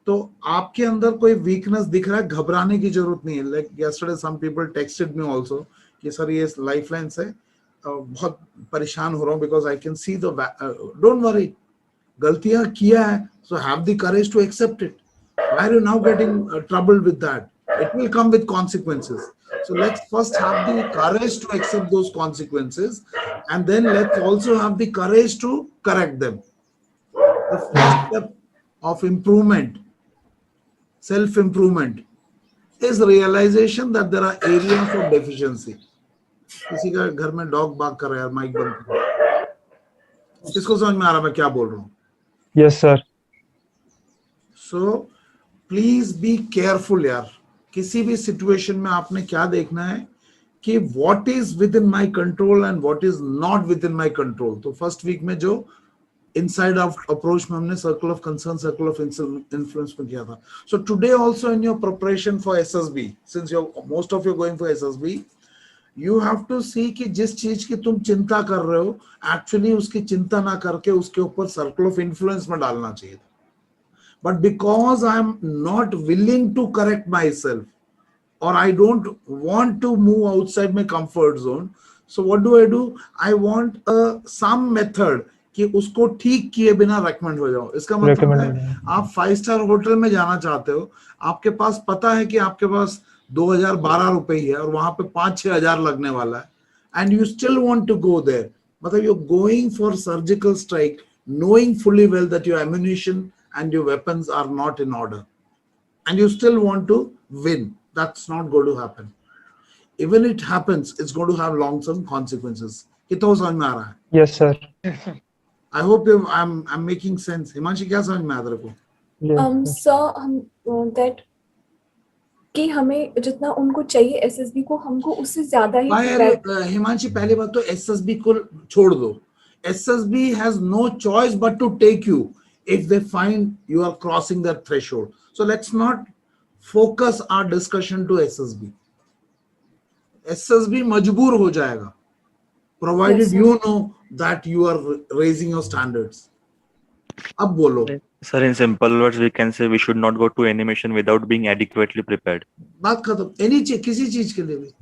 तो आपके अंदर कोई वीकनेस दिख रहा है, घबराने की जरूरत नहीं है। Like yesterday some people texted me also कि सर ये लाइफलाइन से बहुत परेशान हो रहा हूँ because I can see the don't worry, गलतियां किया है, so have the courage to accept it. Why are you now getting troubled with that? It will come with consequences. So let's first have the courage to accept those consequences, and then let's also have the courage to correct them. The first step of improvement, self-improvement, is realization that there are areas of deficiency. किसी का घर में dog बाग कर रहा है, mic बंद करो। इसको समझ में आ रहा मैं क्या बोल रहा हूँ? Yes sir. So please be careful यार, किसी भी सिचुएशन में आपने क्या देखना है कि what is within my control and what is not within my control. तो फर्स्ट वीक में जो इनसाइड ऑफ अप्रोच में हमने circle of concern, circle of influence में किया था। So today also in your preparation for SSB, since most of you going for SSB, you have to see कि जिस चीज की तुम चिंता कर रहे हो एक्चुअली उसकी चिंता ना करके उसके ऊपर सर्कल ऑफ इन्फ्लुएंस में डालना चाहिए। But because I am not willing to correct myself, or I don't want to move outside my comfort zone, so what do? I want some method कि उसको ठीक किए बिना रेकमेंड हो जाओ। इसका मतलब है आप 5 स्टार होटल में जाना चाहते हो, आपके पास पता है कि आपके पास 2012 रुपए ही है और वहां पे 5-6 हजार लगने वाला है, and you still want to go there, मतलब you going for surgical strike knowing fully well that your ammunition and your weapons are not in order, and you still want to win. That's not going to happen. Even it happens, it's going to have long term consequences. कितना समझ में आ रहा है? Yes sir. I hope I'm making sense. Himanshi क्या समझ में आ रहा है को? सर हम that कि हमें जितना उनको चाहिए एसएसबी को, हमको उससे ज्यादा ही हिमांशी पहली बात तो एसएसबी को छोड़ दो। SSB has no choice but to take you if they find you are crossing that threshold. So let's not focus our discussion to SSB. SSB मजबूर हो जाएगा, provided Yes, you know that you are raising your standards. अब बोलो। Sir, in simple words, we can say we should not go to animation without being adequately prepared. बात खत्म। Any चीज, किसी चीज के लिए भी,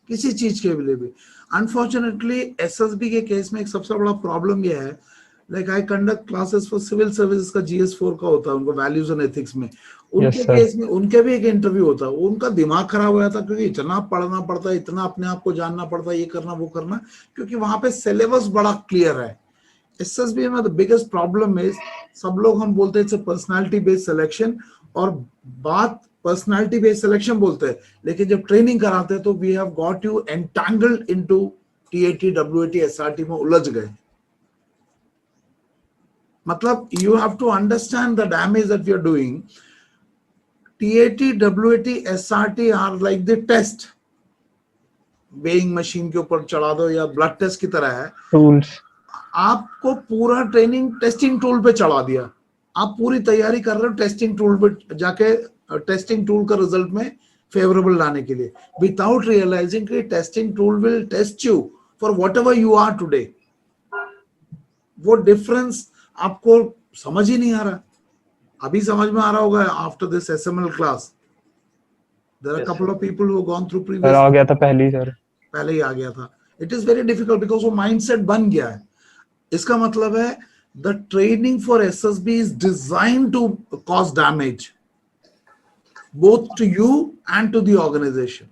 किसी चीज के लिए भी। अनफॉर्चुनेटली एसएसबी के केस में एक सबसे बड़ा प्रॉब्लम यह है, like I conduct classes for civil services का GS4 का होता है, उनको वैल्यूज एंड एथिक्स में, उनके केस में उनके भी एक इंटरव्यू होता है। उनका दिमाग खराब हो जाता क्योंकि इतना पढ़ना पड़ता है, इतना अपने आप को जानना पड़ता है, ये करना वो करना, क्योंकि वहां पे सिलेबस बड़ा क्लियर है। एसएसबी में द बिगेस्ट प्रॉब्लम इज, सब लोग हम बोलते हैं पर्सनालिटी बेस्ड सिलेक्शन, और बात पर्सनालिटी बेस्ड सिलेक्शन बोलते हैं, लेकिन जब ट्रेनिंग कराते हैं तो we have got you entangled into TAT, WAT, SRT में उलझ गए। मतलब you have to understand the damage that we are doing. TAT, WAT, SRT are like the test, weighing machine के ऊपर चढ़ा दो या ब्लड टेस्ट की तरह है। टूल्स, आपको पूरा ट्रेनिंग टेस्टिंग टूल पे चढ़ा दिया, आप पूरी तैयारी कर रहे हो टेस्टिंग टूल पे जाके, टेस्टिंग टूल का रिजल्ट में फेवरेबल लाने के लिए, विदाउट रियलाइजिंग कि testing tool will test you for whatever you are today. वो डिफरेंस आपको समझ ही नहीं आ रहा। अभी समझ में आ रहा होगा after this SML class. There are couple of people who gone through previous. आ गया था पहले ही सर, पहले ही आ गया था। It is very difficult because वो माइंडसेट बन गया है। इसका मतलब है the training for SSB is designed to cause damage both to you and to the organization.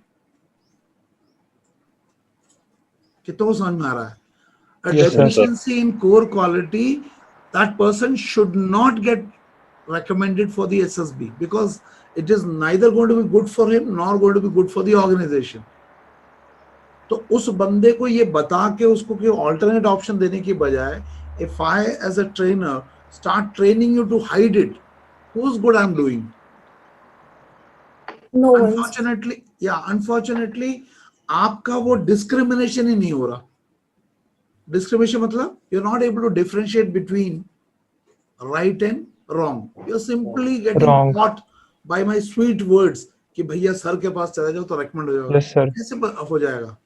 कितना समझ में आ रहा है? A Yes, sir. deficiency in core quality, that person should not get recommended for the SSB because it is neither going to be good for him nor going to be good for the organization. तो उस बंदे को ये बता के उसको कोई alternate option देने की बजाय, if I as a trainer start training you to hide it, whose good I'm doing? No one's. Unfortunately, आपका वो discrimination ही नहीं हो रहा। Discrimination मतलब you're not able to differentiate between right and wrong. You're simply getting Wrong. caught by my sweet words कि भैया sir के पास चला जाओ तो recommend हो जाएगा। Yes sir. कैसे हो जाएगा?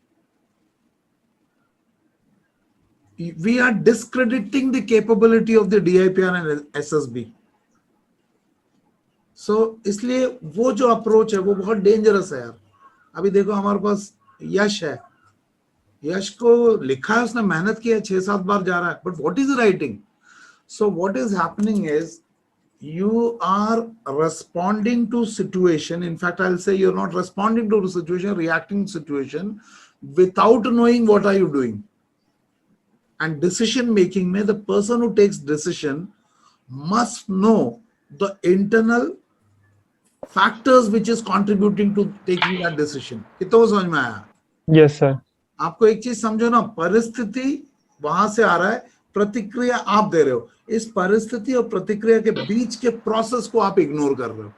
We are discrediting the capability of the DIPR and SSB. So इसलिए वो जो अप्रोच है वो बहुत डेंजरस है यार। अभी देखो हमारे पास यश है, यश को लिखा है, उसने मेहनत की है, 6-7 बार जा रहा है, but what is writing? So what is happening is you are responding to situation. In fact, I'll say you're not responding to the situation, reacting to situation without knowing what are you doing. And decision making में the person who takes decision must know the internal factors which is contributing to taking that decision. कितना समझ में आया? Yes sir. आपको एक चीज समझो ना, परिस्थिति वहां से आ रहा है, प्रतिक्रिया आप दे रहे हो, इस परिस्थिति और प्रतिक्रिया के बीच के प्रोसेस को आप इग्नोर कर रहे हो।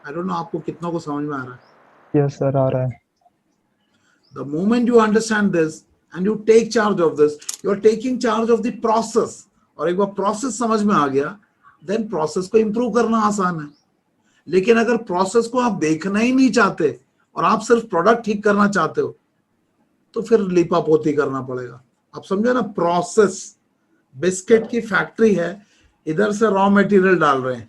आई डोंट नो आपको कितना को समझ में आ रहा है। यस सर, आ रहा है। The moment you understand this and you take charge of this, you are taking charge of the process. और एक बार प्रोसेस समझ में आ गया, then प्रोसेस को इंप्रूव करना आसान है। लेकिन अगर प्रोसेस को आप देखना ही नहीं चाहते और आप सिर्फ प्रोडक्ट ठीक करना चाहते हो, तो फिर लीपापोती करना पड़ेगा। आप समझे ना, प्रोसेस, बिस्किट की फैक्ट्री है, इधर से रॉ मटेरियल डाल रहे हैं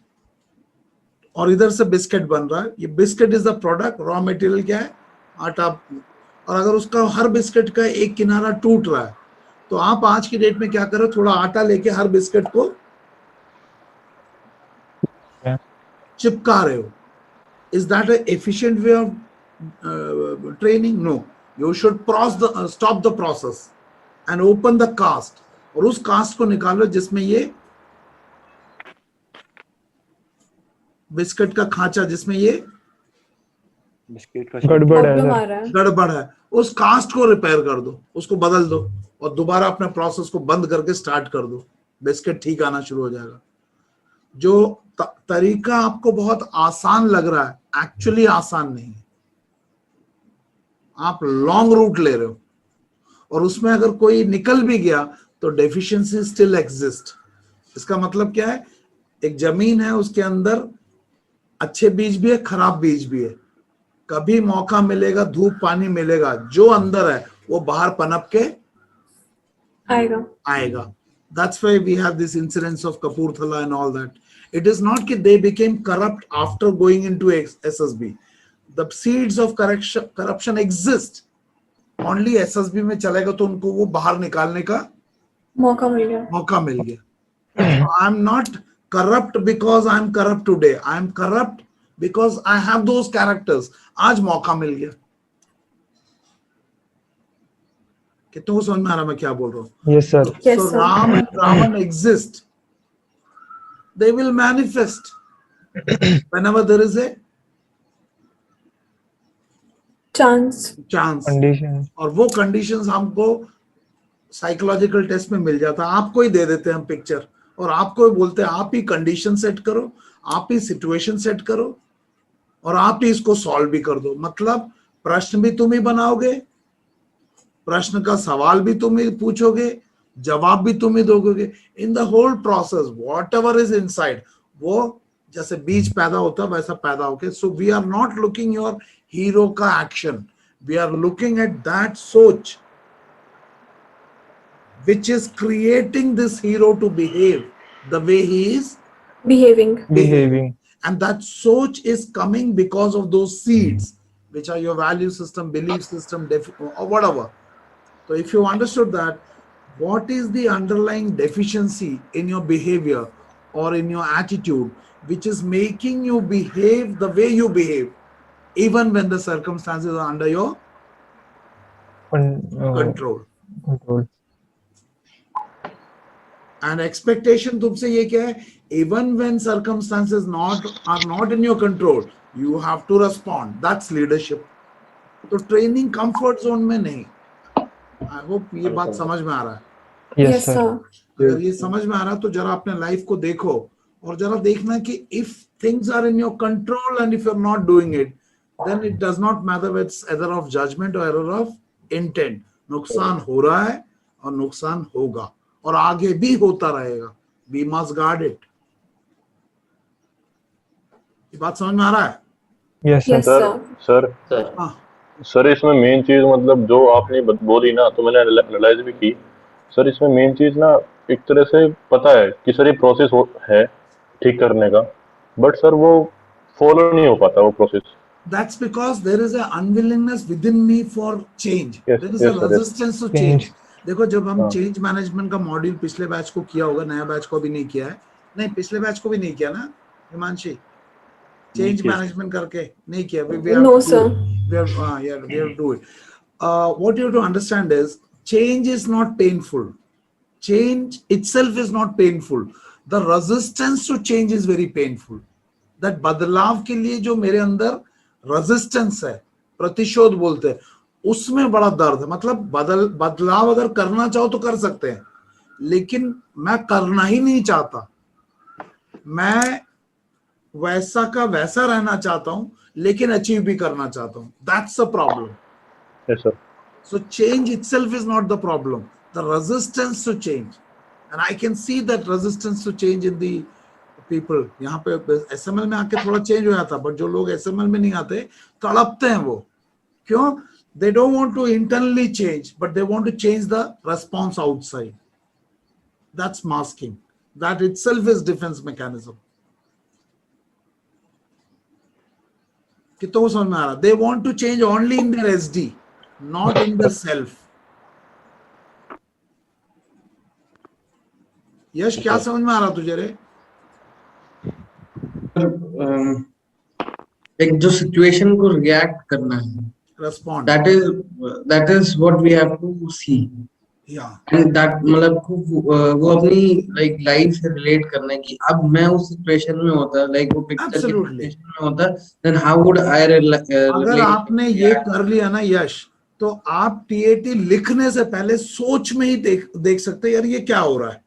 और इधर से बिस्किट बन रहा है। ये biscuit is the product, raw material क्या है, आटा। और अगर उसका हर बिस्किट का एक किनारा टूट रहा है, तो आप आज की डेट में क्या करो, थोड़ा आटा लेके हर बिस्किट को चिपका रहे हो। Is that a efficient way of training? No, you should stop the process and open the cast, और उस कास्ट को निकालो जिसमें ये बिस्किट का खांचा, जिसमें ये गड़बड़ है प्रॉब्लम आ सर। रहा है। गड़बड़ है, उस कास्ट को रिपेयर कर दो, उसको बदल दो और दोबारा अपने प्रोसेस को बंद करके स्टार्ट कर दो, बिस्किट ठीक आना शुरू हो जाएगा। जो तरीका आपको बहुत आसान लग रहा है, एक्चुअली आसान नहीं है। आप लॉन्ग रूट ले रहे हो और उसमें अगर कोई निकल भी गया तो डेफिशिएंसी स्टिल एग्जिस्ट। इसका मतलब क्या है, एक जमीन है, उसके अंदर अच्छे बीज भी है, खराब बीज भी है। कभी मौका मिलेगा, धूप पानी मिलेगा, जो अंदर है वो बाहर पनप के आएगा। That's why we have this incidents of Kapurthala and all that. It is not that they became corrupt after going into SSB. The seeds of corruption exist. Only SSB में चलेगा तो उनको वो बाहर निकालने का मौका मिल गया। So I'm not corrupt because I'm corrupt today. I'm corrupt because I have those characters. आज मौका मिल गया। कितनों को समझ में आ रहा मैं क्या बोल रहा हूँ? Yes sir. Yes, So sir. Ram and Ravan exist. They will manifest whenever there is a chance. Condition. और वो कंडीशंस हमको साइकोलॉजिकल टेस्ट में मिल जाता है। आपको ही दे देते हैं हम पिक्चर और आपको ही बोलते हैं आप ही कंडीशन सेट करो, आप ही सिचुएशन सेट करो और आप ही इसको सॉल्व भी कर दो। मतलब प्रश्न भी तुम ही बनाओगे, प्रश्न का सवाल भी तुम ही पूछोगे, जवाब भी तुम ही दोगे। In the whole process whatever is inside, वो जैसे बीज पैदा होता है वैसा पैदा होके। So we are not looking your hero का action, we are looking at that सोच which is creating this hero to behave the way he is Behaving. and that soch is coming because of those seeds which are your value system, belief system, or whatever. So if you understood that, what is the underlying deficiency in your behavior or in your attitude which is making you behave the way you behave even when the circumstances are under your control. And expectation तुमसे ये क्या है, even when circumstances are not in your control, you have to respond. That's leadership. तो training comfort zone में नहीं। I hope ये बात समझ में आ रहा है। Yes, sir. अगर ये समझ में आ रहा है तो जरा अपने लाइफ को देखो और जरा देखना कि if things are in your control and if you're not doing it, then it does not matter whether it's error of judgment or error of intent. नुकसान हो रहा है और नुकसान होगा और आगे भी होता रहेगा। We must guard it. ये बात समझ में आ रहा है? Yes Yes, sir. sir. Sir हाँ, सर इसमें मेन चीज मतलब जो आपने बोली ना तो मैंने एनालाइज भी की। सर इसमें मेन चीज ना एक तरह से पता है कि सर ये प्रोसेस है ठीक करने का, बट सर वो फॉलो नहीं हो पाता वो process. that's because there is a unwillingness within me for change. Yes, There is yes, a sir, yes. resistance to change. Change. देखो जब हम हाँ। चेंज मैनेजमेंट का मॉड्यूल पिछले बैच को किया होगा, नया बैच को भी नहीं किया है। नहीं, पिछले बैच को भी नहीं किया ना हिमांशी? चेंज मैनेजमेंट करके नहीं किया। No, sir. We have to do it. What you have to understand is change is not painful. Change itself is not painful. The resistance to change is very painful. That बदलाव के लिए जो मेरे अंदर resistance है, प्रतिशोध बोलते हैं, उसमें बड़ा दर्द है। मतलब बदलाव अगर करना चाहो तो कर सकते हैं, लेकिन मैं करना ही नहीं चाहता, मैं वैसा का वैसा रहना चाहता हूं लेकिन अचीव भी करना चाहता हूं. That's a problem. Yes, sir. So change itself is not the problem. The resistance to change, and I can see that resistance to change in the people. यहाँ पे SML में आके थोड़ा चेंज हो जाता, बट जो लोग SML में नहीं आते तड़पते हैं वो. क्यों? They don't want to internally change, but they want to change the response outside. That's masking. That itself is defense mechanism. कितनों को समझ में आ रहा? They want to change only in their SD, not in their self. यश, क्या समझ में आ रहा तुझे रे? एक जो सिचुएशन को रिएक्ट करना है, Respond. that is what we have to see. Yeah. And that मतलब वो अपनी like लाइफ से रिलेट करना है कि अब मैं उस सिचुएशन में होता, like वो पिक्चर की Absolutely. सिचुएशन में होता, then how would I अगर relate? आपने ये कर लिया ना यश, तो आप TAT लिखने से पहले सोच में ही देख सकते हैं यार ये क्या हो रहा है.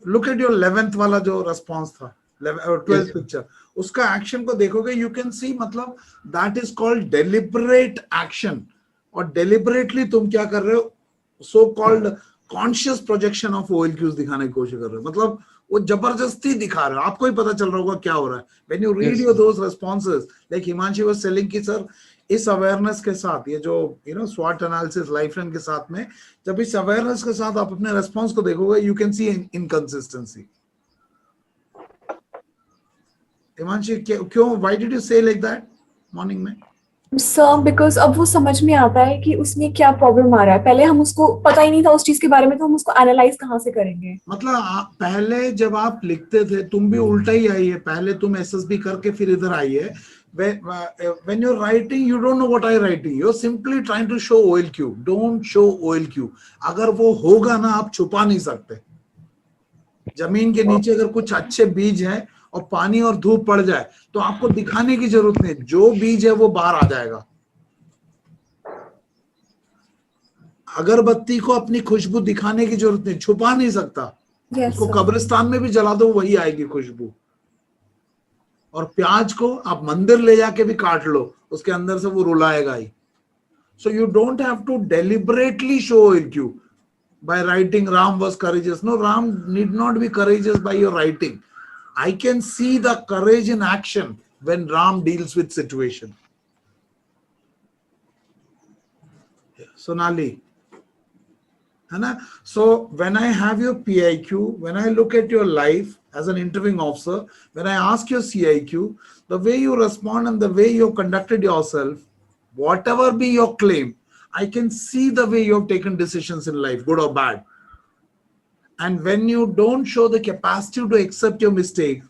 लुक एट योर 11th वाला जो रेस्पॉन्स था, 12th पिक्चर, उसका एक्शन को देखोगे, यू कैन सी, मतलब that is called deliberate action. और डेलिबरेटली तुम क्या कर रहे हो, so called conscious projection of OLQs दिखाने की कोशिश कर रहे हो. मतलब वो जबरदस्ती दिखा रहे हो, आपको ही पता चल रहा होगा क्या हो रहा है. When you read your those responses, like Himanshi was selling कि सर इस अवेयरनेस के साथ, ये जो स्वॉट एनालिसिस लाइफलाइन के साथ में, जब इस अवेयरनेस के साथ आप अपने रेस्पॉन्स को देखोगे, you can see inconsistency. Himanshi क्यों, व्हाई डिड यू से लाइक दैट मॉर्निंग में? सर बिकॉज अब वो समझ में आता है कि उसमें क्या प्रॉब्लम आ रहा है. पहले हम उसको पता ही नहीं था उस चीज के बारे में, तो हम उसको एनालाइज कहाँ से करेंगे. मतलब पहले जब आप लिखते थे, तुम भी उल्टा ही आई है, पहले तुम SSB करके फिर इधर आई है. When you're writing, you don't know what I'm writing. You're simply trying to show OLQ. Don't show OLQ. अगर वो होगा ना, आप छुपा नहीं सकते. जमीन के नीचे अगर कुछ अच्छे बीज हैं और पानी और धूप पड़ जाए, तो आपको दिखाने की जरूरत नहीं, जो बीज है वो बाहर आ जाएगा. अगरबत्ती को अपनी खुशबू दिखाने की जरूरत नहीं, छुपा नहीं सकता. Yes, उसको sir. कब्रिस्तान में भी जला दो, वही आएगी खुशबू. और प्याज को आप मंदिर ले जाके भी काट लो, उसके अंदर से वो रुलाएगा ही. So you don't have to deliberately show OLQ by writing Ram was courageous. No, Ram need not be courageous by your writing. I can see the courage in action when Ram deals with situation. Sonali, है ना? So when I have your PIQ, when I look at your life as an interviewing officer, when I ask your CIQ, the way you respond and the way you conducted yourself, whatever be your claim, I can see the way you have taken decisions in life, good or bad. And when you don't show the capacity to accept your mistake,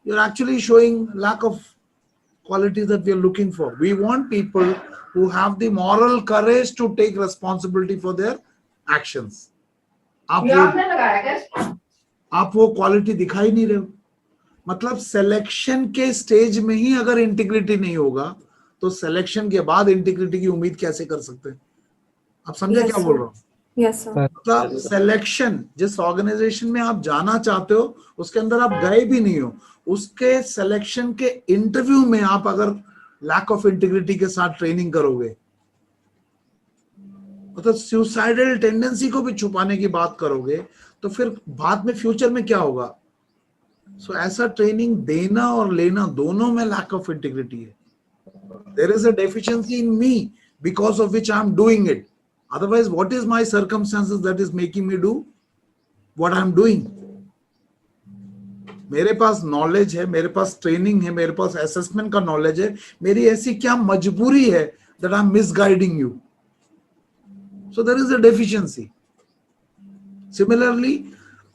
you're actually showing lack of qualities that we are looking for. We want people who have the moral courage to take responsibility for their actions. आप वो quality दिखाई नहीं रहे हो. मतलब selection के stage में ही अगर इंटीग्रिटी नहीं होगा, तो सिलेक्शन के बाद इंटीग्रिटी की उम्मीद कैसे कर सकते हैं? आप समझे Yes, क्या sir. बोल रहा हूँ? Yes, sir. मतलब सिलेक्शन, जिस ऑर्गेनाइजेशन में आप जाना चाहते हो उसके अंदर आप गए भी नहीं हो, उसके सिलेक्शन के इंटरव्यू में आप अगर लैक ऑफ इंटीग्रिटी के साथ ट्रेनिंग करोगे, मतलब सुसाइडल टेंडेंसी को भी छुपाने की बात करोगे, तो फिर बाद में फ्यूचर में क्या होगा? सो ऐसा ट्रेनिंग देना और लेना दोनों में लैक ऑफ इंटीग्रिटी है. There is a deficiency in me because of which I am doing it. Otherwise, what is my circumstances that is making me do what I am doing? मेरे पास knowledge है, मेरे पास training है, मेरे पास assessment का knowledge है, मेरी ऐसी क्या मजबूरी है that I am misguiding you? So there is a deficiency. Similarly,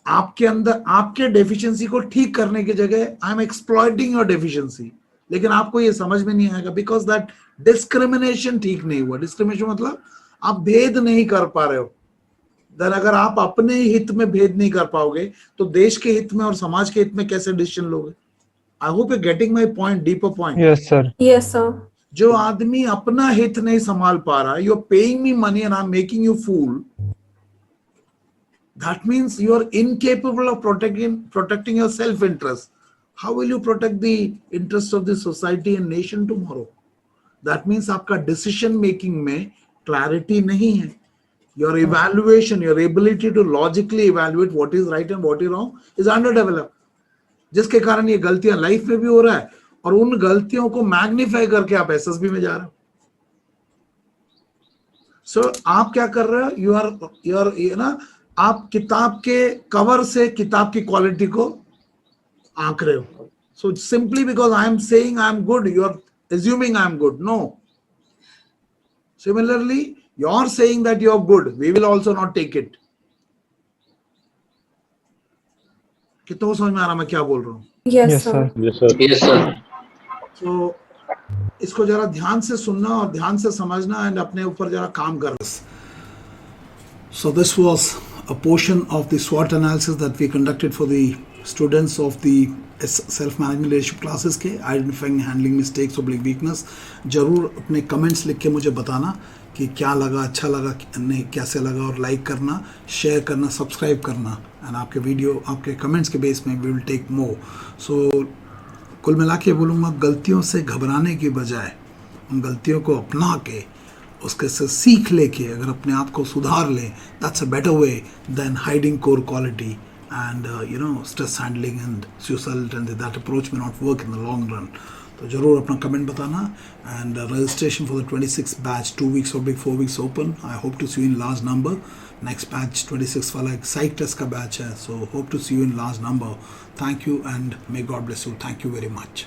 आपके अंदर आपके डेफिशिएंसी को ठीक करने की जगह I am exploiting your deficiency, लेकिन आपको ये समझ में नहीं आएगा बिकॉज दैट डिस्क्रिमिनेशन ठीक नहीं हुआ. डिस्क्रिमिनेशन मतलब आप भेद नहीं कर पा रहे हो. देन अगर आप अपने हित में भेद नहीं कर पाओगे, तो देश के हित में और समाज के हित में कैसे डिसीजन लोगे? I hope you getting my point, deeper point. Yes, sir. Yes, sir. जो आदमी अपना हित नहीं संभाल पा रहा, you are paying me money and I am making you fool, That means you are incapable of protecting your self-interest. How will you protect the interest of the society and nation tomorrow? That means आपका decision making में clarity नहीं है. Your evaluation, your ability to logically evaluate what is right and what is wrong is underdeveloped. जिसके कारण ये गलतियां life में भी हो रहा है और उन गलतियों को मैग्नीफाई करके आप एसएसबी में जा रहे हो. सो आप क्या कर रहे हो? यू ना आप किताब के कवर से किताब की क्वालिटी को आंक रहे हो. So simply because I am saying I am good, you are assuming I am good. No. Similarly, you are saying that you are good. We will also not take it. कितना समझ में आ रहा मैं क्या बोल रहा हूँ? Yes, Yes, sir. sir. Yes, sir. Yes, sir. So इसको जरा ध्यान से सुनना और ध्यान से समझना एंड अपने ऊपर जरा काम करना. So this was a portion of the SWOT analysis that we conducted for the students of the self-management leadership classes के identifying handling mistakes oblique weakness. जरूर अपने comments लिख के मुझे बताना कि क्या लगा, अच्छा लगा नहीं, कैसे लगा, और लाइक करना, शेयर करना, सब्सक्राइब करना, एंड आपके वीडियो आपके कमेंट्स के बेस में वी विल टेक मोर. सो कुल मिला के बोलूँगा, गलतियों से घबराने की बजाय उन गलतियों को अपना के उसके से सीख लेके अगर अपने आप को सुधार लें, that's a better way than hiding core quality and stress handling and suicide, and that approach may not work in the long run. तो जरूर अपना कमेंट बताना. And registration for the 26th batch, 2 weeks or 4 weeks open. I hope to see you in large number. Next batch 26 वाला एक psych test का batch है, so hope to see you in large number. Thank you and may God bless you. Thank you very much.